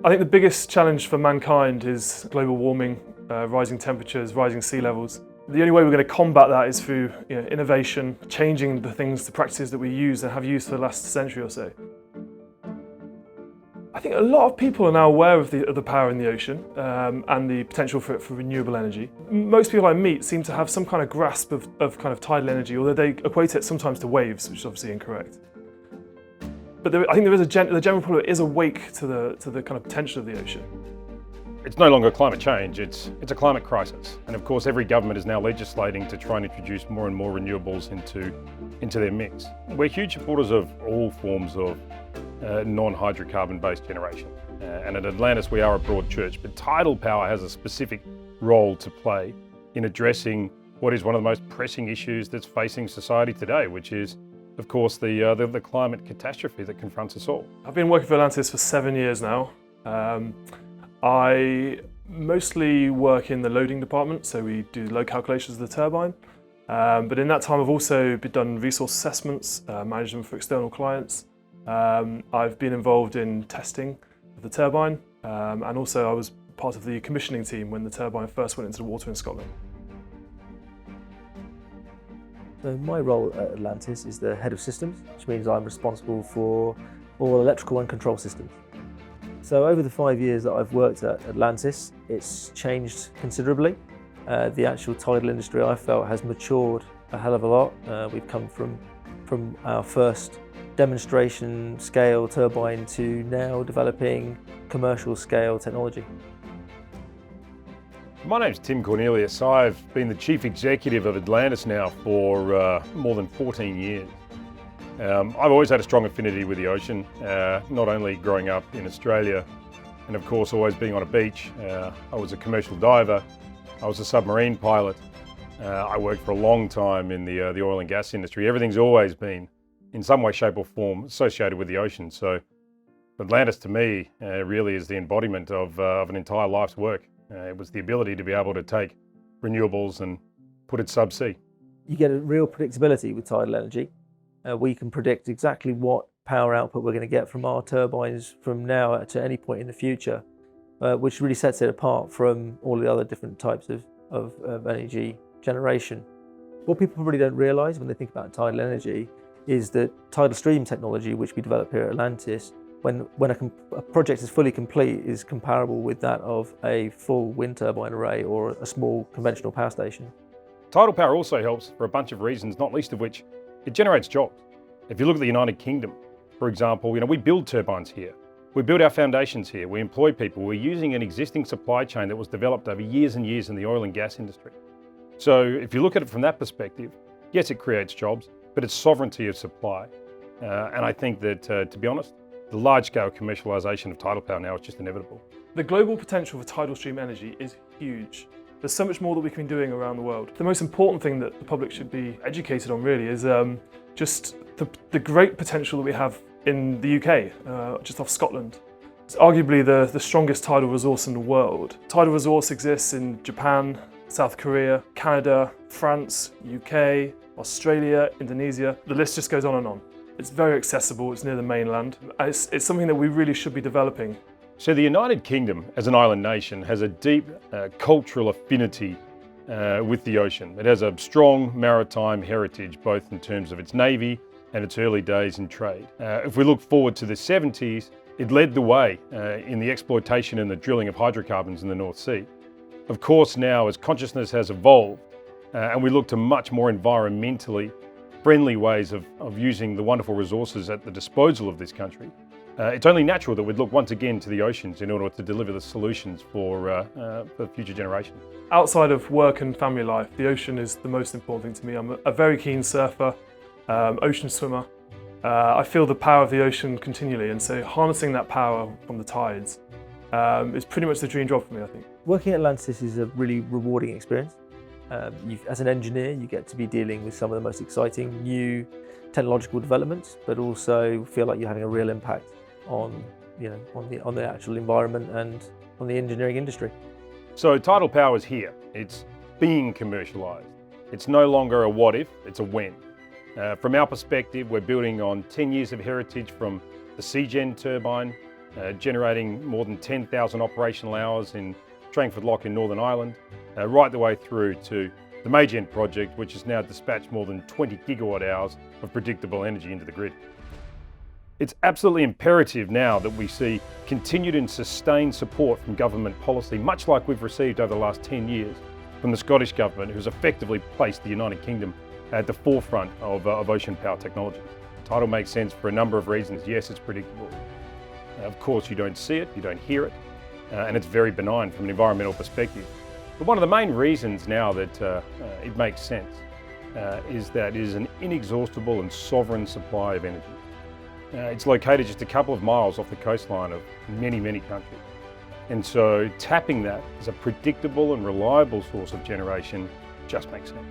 I think the biggest challenge for mankind is global warming, rising temperatures, rising sea levels. The only way we're going to combat that is through innovation, changing the practices that we use and have used for the last century or so. I think a lot of people are now aware of the power in the ocean and the potential for renewable energy. Most people I meet seem to have some kind of grasp of kind of tidal energy, although they equate it sometimes to waves, which is obviously incorrect. But I think there is the general public is awake to the kind of potential of the ocean. It's no longer climate change, it's a climate crisis. And of course every government is now legislating to try and introduce more and more renewables into their mix. We're huge supporters of all forms of non-hydrocarbon based generation. And at Atlantis we are a broad church, but tidal power has a specific role to play in addressing what is one of the most pressing issues that's facing society today, which is of course the climate catastrophe that confronts us all. I've been working for Atlantis for 7 years now. I mostly work in the loading department, so we do load calculations of the turbine. But in that time I've also done resource assessments, managed them for external clients. I've been involved in testing of the turbine, and also I was part of the commissioning team when the turbine first went into the water in Scotland. So my role at Atlantis is the head of systems, which means I'm responsible for all electrical and control systems. So over the 5 years that I've worked at Atlantis, it's changed considerably. The actual tidal industry, I felt, has matured a hell of a lot. We've come from our first demonstration scale turbine to now developing commercial scale technology. My name's Tim Cornelius. I've been the chief executive of Atlantis now for more than 14 years. I've always had a strong affinity with the ocean, not only growing up in Australia and of course always being on a beach. I was a commercial diver, I was a submarine pilot, I worked for a long time in the oil and gas industry. Everything's always been in some way, shape or form associated with the ocean. So Atlantis to me really is the embodiment of an entire life's work. It was the ability to be able to take renewables and put it subsea. You get a real predictability with tidal energy. We can predict exactly what power output we're going to get from our turbines from now to any point in the future, which really sets it apart from all the other different types of energy generation. What people probably don't realise when they think about tidal energy is that tidal stream technology, which we develop here at Atlantis, when a project is fully complete, is comparable with that of a full wind turbine array or a small conventional power station. Tidal power also helps for a bunch of reasons, not least of which it generates jobs. If you look at the United Kingdom, for example, we build turbines here. We build our foundations here. We employ people. We're using an existing supply chain that was developed over years and years in the oil and gas industry. So if you look at it from that perspective, yes, it creates jobs, but it's sovereignty of supply. And I think that, to be honest, the large-scale commercialisation of tidal power now is just inevitable. The global potential for tidal stream energy is huge. There's so much more that we can be doing around the world. The most important thing that the public should be educated on really is just the great potential that we have in the UK, just off Scotland. It's arguably the strongest tidal resource in the world. Tidal resource exists in Japan, South Korea, Canada, France, UK, Australia, Indonesia. The list just goes on and on. It's very accessible, it's near the mainland, and it's something that we really should be developing. So the United Kingdom, as an island nation, has a deep cultural affinity with the ocean. It has a strong maritime heritage, both in terms of its navy and its early days in trade. If we look forward to the 70s, it led the way in the exploitation and the drilling of hydrocarbons in the North Sea. Of course, now as consciousness has evolved and we look to much more environmentally friendly ways of using the wonderful resources at the disposal of this country, it's only natural that we'd look once again to the oceans in order to deliver the solutions for future generations. Outside of work and family life, the ocean is the most important thing to me. I'm a very keen surfer, ocean swimmer. I feel the power of the ocean continually, and so harnessing that power from the tides is pretty much the dream job for me, I think. Working at Atlantis is a really rewarding experience. As an engineer, you get to be dealing with some of the most exciting new technological developments, but also feel like you're having a real impact on the actual environment and on the engineering industry. So tidal power is here. It's being commercialised. It's no longer a what if, it's a when. From our perspective, we're building on 10 years of heritage from the CGen turbine, generating more than 10,000 operational hours in Strangford Lock in Northern Ireland, right the way through to the Magent project, which has now dispatched more than 20 gigawatt hours of predictable energy into the grid. It's absolutely imperative now that we see continued and sustained support from government policy, much like we've received over the last 10 years from the Scottish Government, who's effectively placed the United Kingdom at the forefront of ocean power technology. Tidal makes sense for a number of reasons. Yes, it's predictable. Of course, you don't see it, you don't hear it, and it's very benign from an environmental perspective. But one of the main reasons now that it makes sense is that it is an inexhaustible and sovereign supply of energy. It's located just a couple of miles off the coastline of many, many countries. And so tapping that as a predictable and reliable source of generation just makes sense.